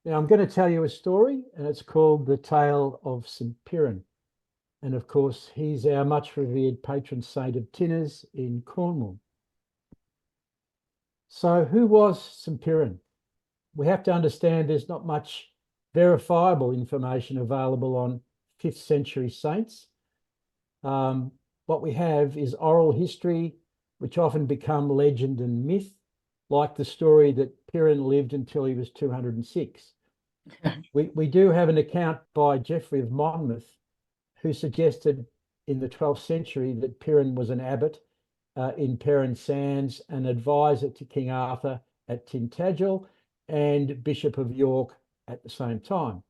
Now, I'm going to tell you a story, and it's called The Tale of St. Piran. And of course, he's our much revered patron saint of tinners in Cornwall. So, who was St. Piran? We have to understand there's not much verifiable information available on 5th century saints. Um, what we have is oral history, which often become legend and myth, like the story that Piran lived until he was 206. We do have an account by Geoffrey of Monmouth, who suggested in the 12th century that Piran was an abbot in Peran Sands, an advisor to King Arthur at Tintagel, and Bishop of York at the same time.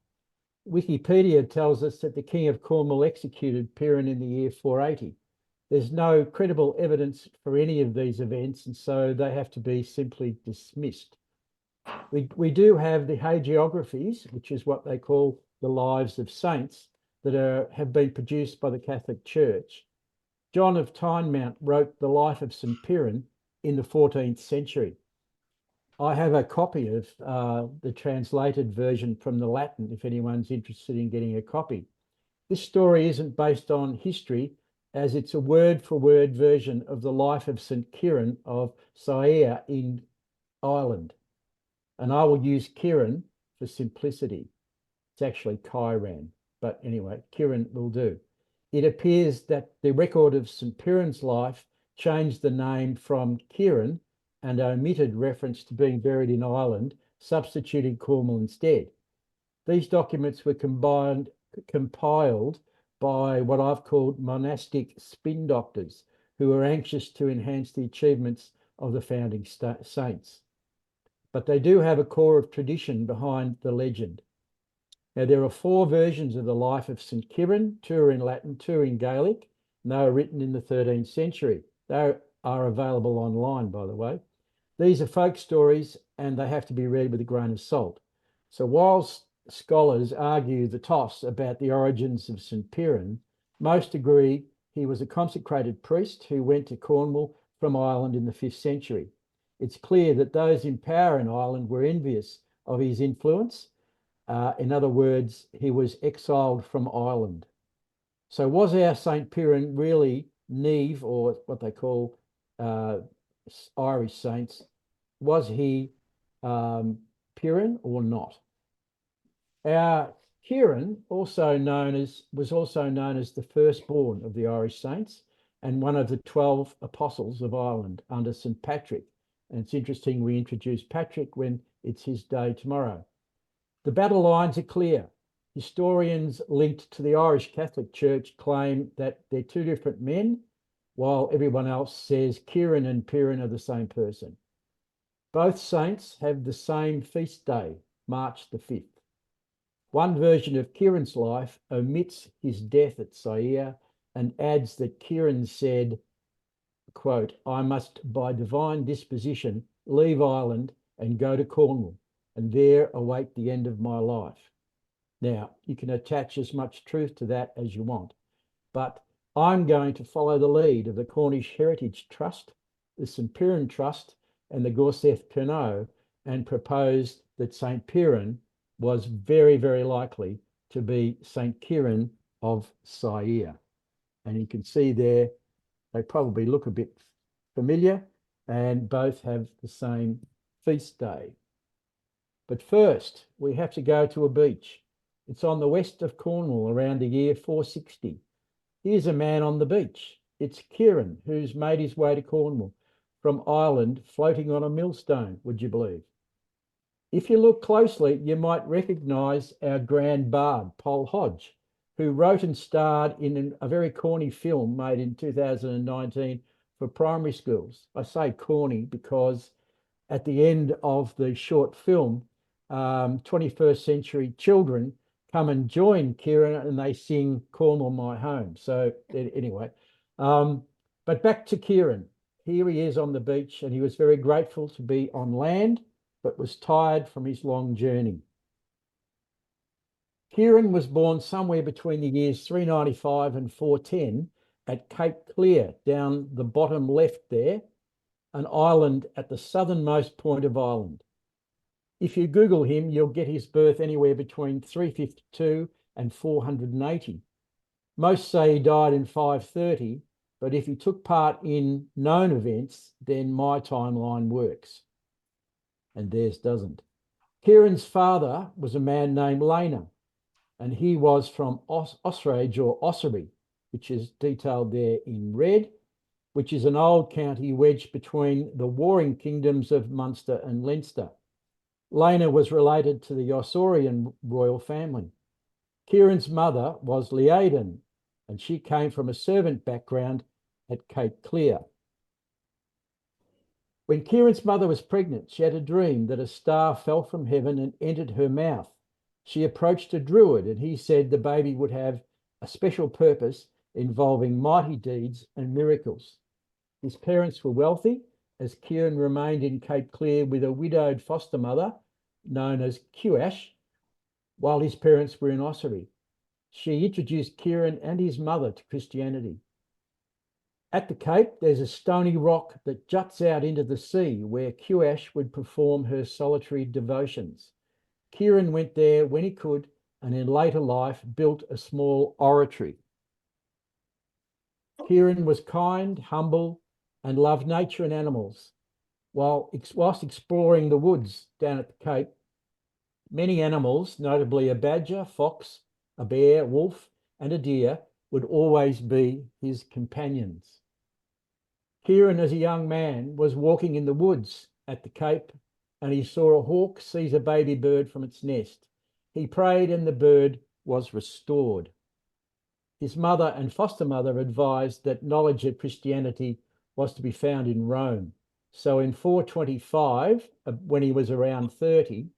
Wikipedia tells us that the King of Cornwall executed Piran in the year 480. There's no credible evidence for any of these events, and so they have to be simply dismissed. We do have the hagiographies, which is what they call the lives of saints, that have been produced by the Catholic Church. John of Tynemount wrote the life of St. Piran in the 14th century. I have a copy of the translated version from the Latin, if anyone's interested in getting a copy. This story isn't based on history, as it's a word-for-word version of the life of St. Piran of Saia in Ireland. And I will use Kieran for simplicity. It's actually Chiran, but anyway, Kieran will do. It appears that the record of St. Piran's life changed the name from Kieran and omitted reference to being buried in Ireland, substituting Cornwall instead. These documents were compiled by what I've called monastic spin doctors, who were anxious to enhance the achievements of the founding saints. But they do have a core of tradition behind the legend. Now, there are 4 versions of the life of St. Piran, 2 are in Latin, 2 in Gaelic, and they were written in the 13th century. They are available online, by the way. These are folk stories, and they have to be read with a grain of salt. So whilst scholars argue the toss about the origins of St. Piran, most agree he was a consecrated priest who went to Cornwall from Ireland in the 5th century. It's clear that those in power in Ireland were envious of his influence. In other words, he was exiled from Ireland. So was our St. Piran really Neve, or what they call Irish saints? Was he Piran or not? Our Kieran, was also known as the firstborn of the Irish saints and one of the 12 apostles of Ireland under St. Patrick. And it's interesting we introduce Patrick when it's his day tomorrow. The battle lines are clear. Historians linked to the Irish Catholic Church claim that they're 2 different men, while everyone else says Kieran and Piran are the same person. Both saints have the same feast day, March the 5th. One version of Kieran's life omits his death at Saia and adds that Kieran said, quote, "I must by divine disposition leave Ireland and go to Cornwall and there await the end of my life." Now, you can attach as much truth to that as you want, but I'm going to follow the lead of the Cornish Heritage Trust, the St. Piran Trust, and the Gorseth Pernod, and propose that St. Piran was very, very likely to be St. Kieran of Saia. And you can see there, they probably look a bit familiar, and both have the same feast day. But first, we have to go to a beach. It's on the west of Cornwall around the year 460. Here's a man on the beach. It's Kieran, who's made his way to Cornwall from Ireland, floating on a millstone, would you believe? If you look closely, you might recognise our grand bard, Paul Hodge, who wrote and starred in a very corny film made in 2019 for primary schools. I say corny because at the end of the short film, 21st century children come and join Kieran and they sing Cornwall My Home. So anyway, but back to Kieran. Here he is on the beach, and he was very grateful to be on land, but was tired from his long journey. Kieran was born somewhere between the years 395 and 410 at Cape Clear, down the bottom left there, an island at the southernmost point of Ireland. If you Google him, you'll get his birth anywhere between 352 and 480. Most say he died in 530, but if he took part in known events, then my timeline works, and theirs doesn't. Kieran's father was a man named Lena, and he was from Osrage or Ossory, which is detailed there in red, which is an old county wedged between the warring kingdoms of Munster and Leinster. Lena was related to the Osorian royal family. Kieran's mother was Leaden, and she came from a servant background at Cape Clear. When Kieran's mother was pregnant, she had a dream that a star fell from heaven and entered her mouth. She approached a druid, and he said the baby would have a special purpose involving mighty deeds and miracles. His parents were wealthy, as Kieran remained in Cape Clear with a widowed foster mother known as Cuash, while his parents were in Ossory. She introduced Kieran and his mother to Christianity. At the Cape, there's a stony rock that juts out into the sea where Cuash would perform her solitary devotions. Kieran went there when he could, and in later life built a small oratory. Kieran was kind, humble, and loved nature and animals. Whilst exploring the woods down at the Cape, many animals, notably a badger, fox, a bear, wolf, and a deer, would always be his companions. Kieran, as a young man, was walking in the woods at the Cape, and he saw a hawk seize a baby bird from its nest. He prayed, and the bird was restored. His mother and foster mother advised that knowledge of Christianity was to be found in Rome. So in 425, when he was around 30,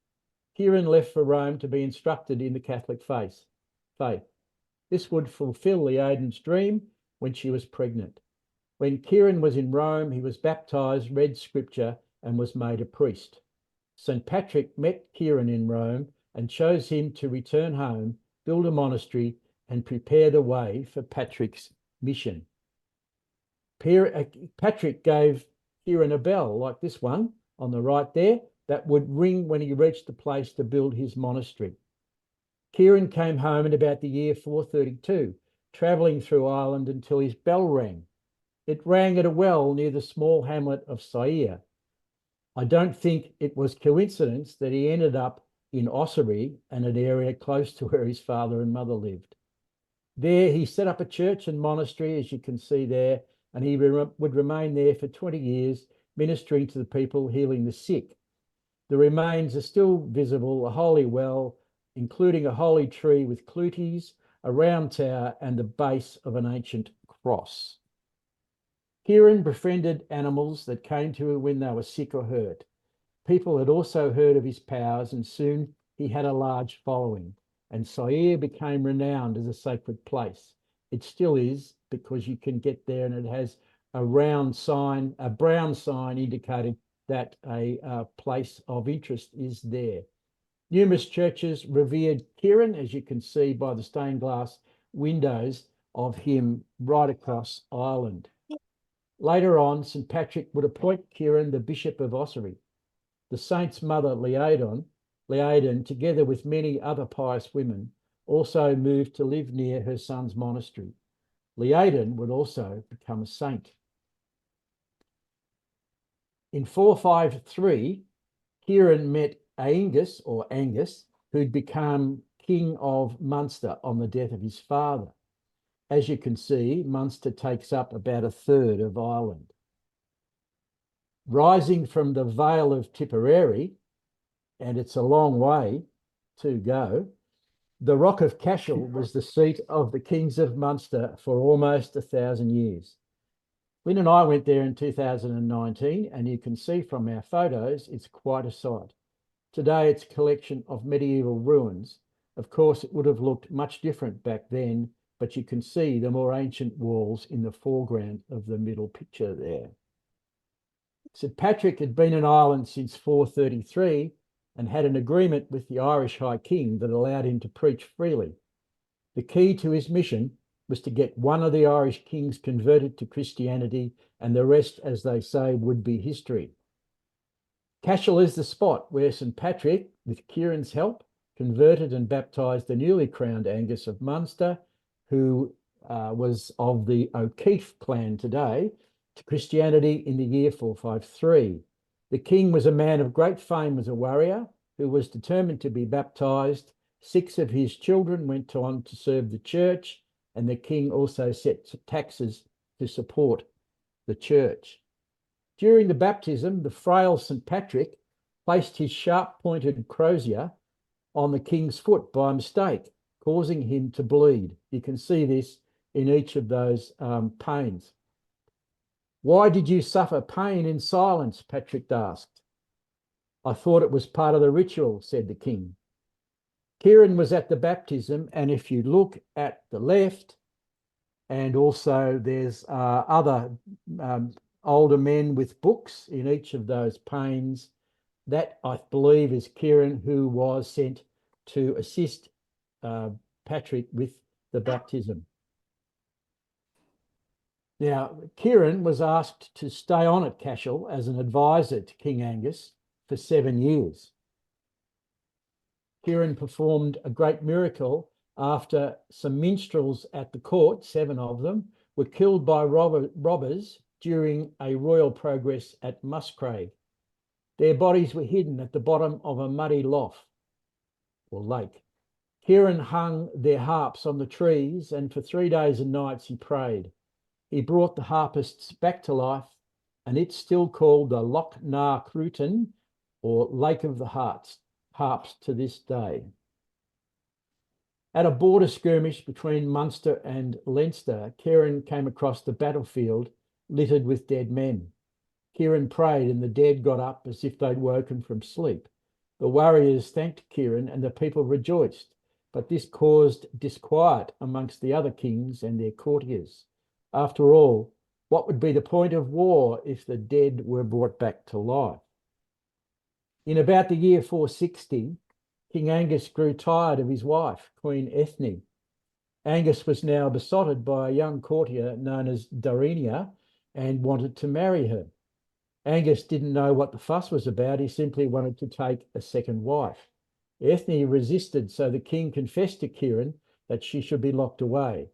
Kieran left for Rome to be instructed in the Catholic faith. This would fulfill Leaden's dream when she was pregnant. When Kieran was in Rome, he was baptized, read scripture, and was made a priest. St. Patrick met Kieran in Rome and chose him to return home, build a monastery, and prepare the way for Patrick's mission. Patrick gave Kieran a bell like this one on the right there that would ring when he reached the place to build his monastery. Kieran came home in about the year 432, travelling through Ireland until his bell rang. It rang at a well near the small hamlet of Sair. I don't think it was coincidence that he ended up in Ossory and an area close to where his father and mother lived. There he set up a church and monastery, as you can see there, and he would remain there for 20 years, ministering to the people, healing the sick. The remains are still visible, a holy well, including a holy tree with cluties, a round tower, and the base of an ancient cross. Kieran befriended animals that came to him when they were sick or hurt. People had also heard of his powers, and soon he had a large following, and Sair became renowned as a sacred place. It still is, because you can get there and it has a brown sign indicating that a place of interest is there. Numerous churches revered Kieran, as you can see by the stained glass windows of him right across Ireland. Later on, St. Patrick would appoint Kieran the Bishop of Ossory. The saint's mother, Leaden, together with many other pious women, also moved to live near her son's monastery. Leaden would also become a saint. In 453, Kieran met Angus, who'd become king of Munster on the death of his father. As you can see, Munster takes up about a third of Ireland. Rising from the Vale of Tipperary, and it's a long way to go, the Rock of Cashel was the seat of the kings of Munster for almost 1,000 years. Lynn and I went there in 2019, and you can see from our photos, it's quite a sight. Today, it's a collection of medieval ruins. Of course, it would have looked much different back then, but you can see the more ancient walls in the foreground of the middle picture there. St. Patrick had been in Ireland since 433 and had an agreement with the Irish High King that allowed him to preach freely. The key to his mission was to get one of the Irish kings converted to Christianity, and the rest, as they say, would be history. Cashel is the spot where St Patrick, with Kieran's help, converted and baptised the newly crowned Angus of Munster, who was of the O'Keefe clan today, to Christianity in the year 453. The king was a man of great fame as a warrior who was determined to be baptised. 6 of his children went on to serve the church, and the king also set taxes to support the church. During the baptism, the frail St Patrick placed his sharp-pointed crozier on the king's foot by mistake, causing him to bleed. You can see this in each of those pains. "Why did you suffer pain in silence?" Patrick asked. "I thought it was part of the ritual," said the king. Kieran was at the baptism, and if you look at the left, and also there's other older men with books in each of those panes. That, I believe, is Kieran, who was sent to assist Patrick with the baptism. Now, Kieran was asked to stay on at Cashel as an advisor to King Angus for 7 years. Kieran performed a great miracle after some minstrels at the court, 7 of them, were killed by robbers during a royal progress at Musgrave. Their bodies were hidden at the bottom of a muddy lough or lake. Kieran hung their harps on the trees, and for 3 days and nights he prayed. He brought the harpists back to life, and it's still called the Loch na Cruiten, or Lake of the Harps to this day. At a border skirmish between Munster and Leinster, Kieran came across the battlefield littered with dead men. Kieran prayed, and the dead got up as if they'd woken from sleep. The warriors thanked Kieran, and the people rejoiced, but this caused disquiet amongst the other kings and their courtiers. After all, what would be the point of war if the dead were brought back to life? In about the year 460, King Angus grew tired of his wife, Queen Ethne. Angus was now besotted by a young courtier known as Darinia and wanted to marry her. Angus didn't know what the fuss was about. He simply wanted to take a second wife. Ethne resisted, so the king confessed to Kieran that she should be locked away.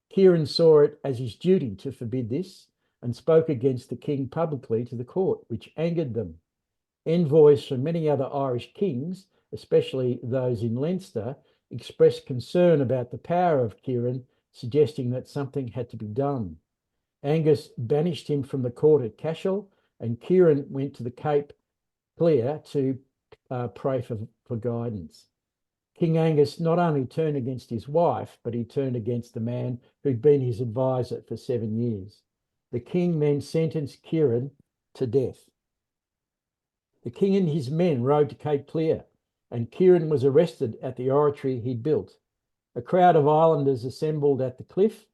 Kieran saw it as his duty to forbid this and spoke against the king publicly to the court, which angered them. Envoys from many other Irish kings, especially those in Leinster, expressed concern about the power of Kieran, suggesting that something had to be done. Angus banished him from the court at Cashel, and Kieran went to the Cape Clear to pray for guidance. King Angus not only turned against his wife, but he turned against the man who'd been his advisor for 7 years. The king then sentenced Kieran to death. The king and his men rode to Cape Clear, and Kieran was arrested at the oratory he'd built. A crowd of islanders assembled at the cliff.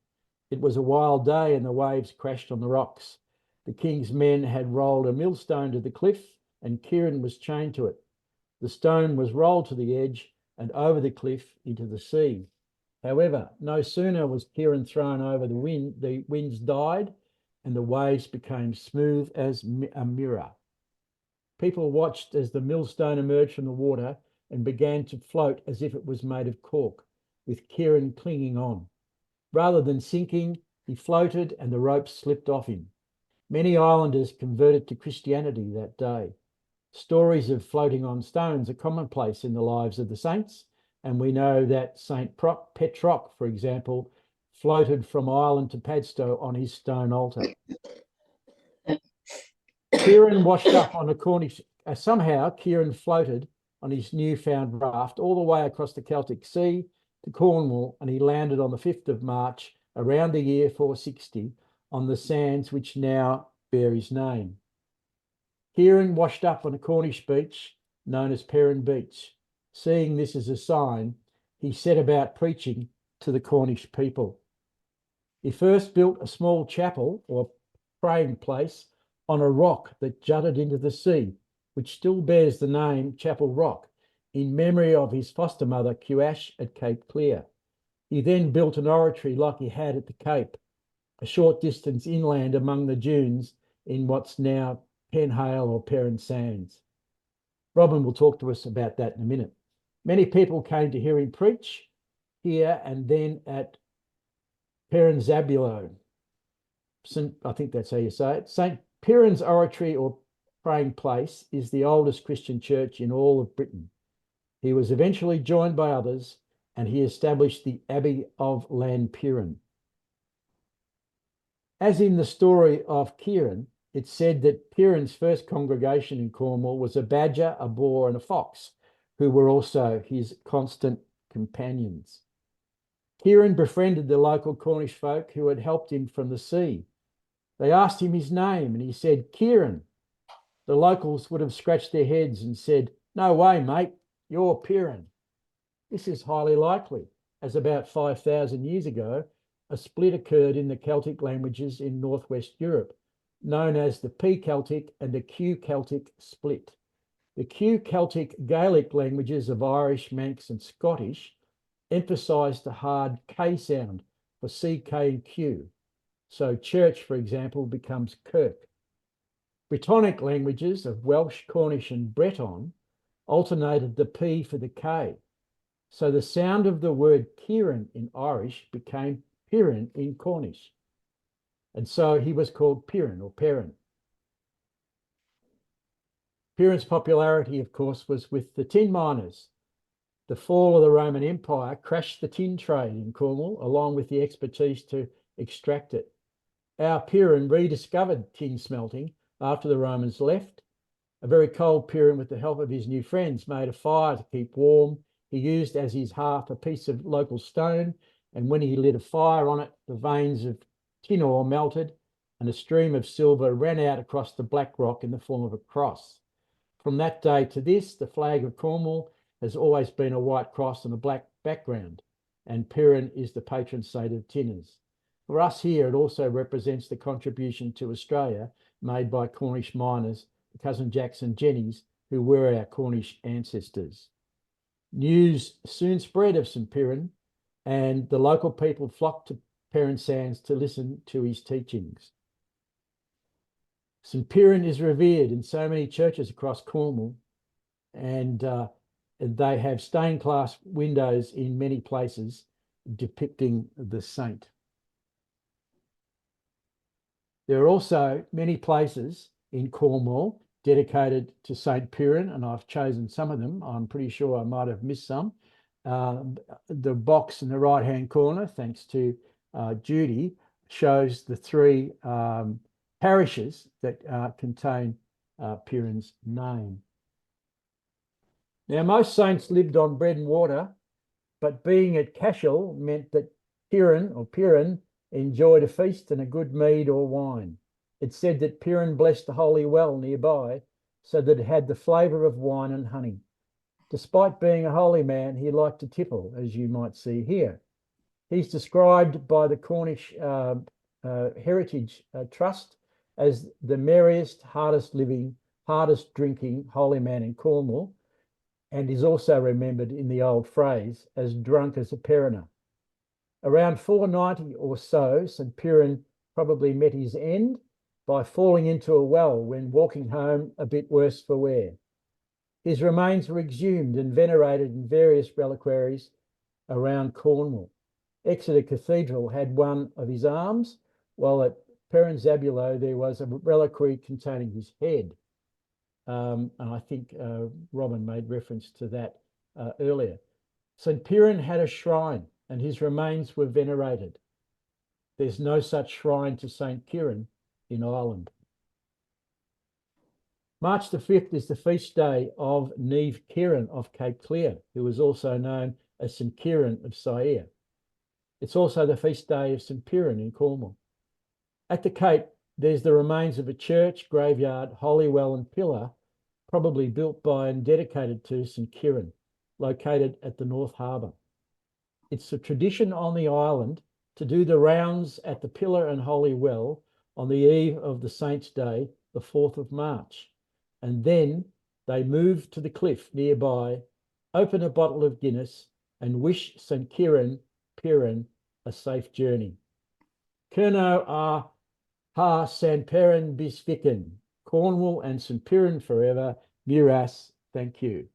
It was a wild day, and the waves crashed on the rocks. The king's men had rolled a millstone to the cliff, and Kieran was chained to it. The stone was rolled to the edge and over the cliff into the sea. However, no sooner was Piran thrown over the winds died, and the waves became smooth as a mirror. People watched as the millstone emerged from the water and began to float as if it was made of cork, with Piran clinging on. Rather than sinking, he floated and the rope slipped off him. Many islanders converted to Christianity that day. Stories of floating on stones are commonplace in the lives of the saints, and we know that Saint Petroc, for example, floated from Ireland to Padstow on his stone altar. Piran washed up on a Cornish. Somehow, Piran floated on his newfound raft all the way across the Celtic Sea to Cornwall, and he landed on the 5th of March around the year 460 on the sands which now bear his name. Piran washed up on a Cornish beach known as Piran Beach. Seeing this as a sign, he set about preaching to the Cornish people. He first built a small chapel or praying place on a rock that jutted into the sea, which still bears the name Chapel Rock, in memory of his foster mother, Cuash, at Cape Clear. He then built an oratory like he had at the Cape, a short distance inland among the dunes in what's now Penhale or Piran Sands. Robin will talk to us about that in a minute. Many people came to hear him preach here and then at Piran Zabulo. I think that's how you say it. St. Piran's Oratory or Praying Place is the oldest Christian church in all of Britain. He was eventually joined by others and he established the Abbey of Llanpiran. As in the story of Kieran, it's said that Piran's first congregation in Cornwall was a badger, a boar, and a fox, who were also his constant companions. Kieran befriended the local Cornish folk who had helped him from the sea. They asked him his name and he said, Kieran. The locals would have scratched their heads and said, no way, mate, you're Piran. This is highly likely, as about 5,000 years ago, a split occurred in the Celtic languages in northwest Europe, known as the P-Celtic and the Q-Celtic split. The Q-Celtic Gaelic languages of Irish, Manx, and Scottish emphasised the hard K sound for C, K, and Q. So church, for example, becomes kirk. Brittonic languages of Welsh, Cornish, and Breton alternated the P for the K. So the sound of the word Kieran in Irish became Piran in Cornish. And so he was called Piran or Perrin. Piran's popularity, of course, was with the tin miners. The fall of the Roman Empire crashed the tin trade in Cornwall, along with the expertise to extract it. Our Piran rediscovered tin smelting after the Romans left. A very cold Piran, with the help of his new friends, made a fire to keep warm. He used as his hearth a piece of local stone, and when he lit a fire on it, the veins of tin ore melted and a stream of silver ran out across the black rock in the form of a cross. From that day to this, the flag of Cornwall has always been a white cross on a black background, and Piran is the patron saint of tinners. For us here, it also represents the contribution to Australia made by Cornish miners, the Cousin Jacks and Jennies, who were our Cornish ancestors. News soon spread of St. Piran, and the local people flocked to Piran Sands to listen to his teachings. St. Piran is revered in so many churches across Cornwall, and they have stained glass windows in many places depicting the saint. There are also many places in Cornwall dedicated to St. Piran, and I've chosen some of them. I'm pretty sure I might have missed some. The box in the right-hand corner, thanks to Judy, shows the three parishes that contain Piran's name. Now, most saints lived on bread and water, but being at Cashel meant that Piran enjoyed a feast and a good mead or wine. It's said that Piran blessed the holy well nearby so that it had the flavour of wine and honey. Despite being a holy man, he liked to tipple, as you might see here. He's described by the Cornish Heritage Trust as the merriest, hardest living, hardest drinking holy man in Cornwall, and is also remembered in the old phrase as drunk as a periner. Around 490 or so, St. Piran probably met his end by falling into a well when walking home a bit worse for wear. His remains were exhumed and venerated in various reliquaries around Cornwall. Exeter Cathedral had one of his arms, while at Piran Zabulo there was a reliquary containing his head. And I think Robin made reference to that earlier. St. Piran had a shrine and his remains were venerated. There's no such shrine to St. Piran in Ireland. March the 5th is the feast day of Niamh Ciaran of Cape Clear, who was also known as St. Ciaran of Sair. It's also the feast day of St. Piran in Cornwall. At the Cape, there's the remains of a church, graveyard, holy well and pillar, probably built by and dedicated to St. Ciaran, located at the North Harbour. It's a tradition on the island to do the rounds at the pillar and holy well on the eve of the Saint's Day, the 4th of March. And then they move to the cliff nearby, open a bottle of Guinness and wish St. Ciaran Piran a safe journey. Kerno a ha San Piran bisfiken, Cornwall and St. Piran forever. Miras, thank you.